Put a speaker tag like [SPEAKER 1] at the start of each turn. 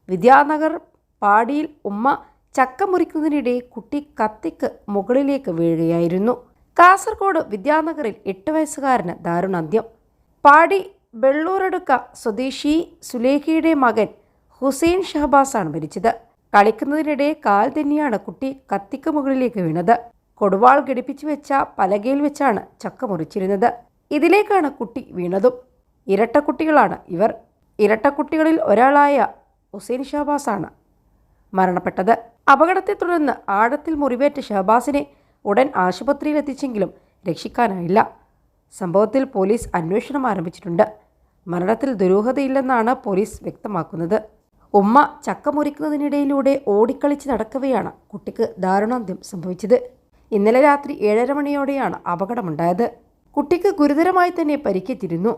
[SPEAKER 1] വിദ്യാനഗർ പാടിയിൽ ഉമ്മ ചക്ക മുറിക്കുന്നതിനിടെ കുട്ടി കത്തിക്ക് മുകളിലേക്ക് വീഴുകയായിരുന്നു. കാസർഗോഡ് വിദ്യാനഗറിൽ 8 വയസ്സുകാരന് ദാരുണാന്ത്യം. പാടി വെള്ളൂരടുക്ക സ്വദേശി സുലേഖയുടെ മകൻ ഹുസൈൻ ഷഹബാസാണ് മരിച്ചത്. കളിക്കുന്നതിനിടെ കാൽ തന്നെയാണ് കുട്ടി കത്തിക്ക് മുകളിലേക്ക് വീണത്. കൊടുവാൾ ഘടിപ്പിച്ചു വെച്ച പലകയിൽ വെച്ചാണ് ചക്ക മുറിച്ചിരുന്നത്. ഇതിലേക്കാണ് കുട്ടി വീണതും. ഇരട്ടക്കുട്ടികളാണ് ഇവർ. ഇരട്ടക്കുട്ടികളിൽ ഒരാളായ ഹുസൈൻ ഷഹബാസാണ് മരണപ്പെട്ടത്. അപകടത്തെ തുടർന്ന് ആഴത്തിൽ മുറിവേറ്റ ഷഹബാസിനെ ഉടൻ ആശുപത്രിയിൽ എത്തിച്ചെങ്കിലും രക്ഷിക്കാനായില്ല. സംഭവത്തിൽ പോലീസ് അന്വേഷണം ആരംഭിച്ചിട്ടുണ്ട്. മരണത്തിൽ ദുരൂഹതയില്ലെന്നാണ് പോലീസ് വ്യക്തമാക്കുന്നത്. ഉമ്മ ചക്ക മുറിക്കുന്നതിനിടയിലൂടെ ഓടിക്കളിച്ച് നടക്കവെയാണ് കുട്ടിക്ക് ദാരുണാന്ത്യം സംഭവിച്ചത്. ഇന്നലെ രാത്രി 7:30 മണിയോടെയാണ് അപകടമുണ്ടായത്. കുട്ടിക്ക് ഗുരുതരമായി തന്നെ പരിക്കേറ്റിരുന്നു.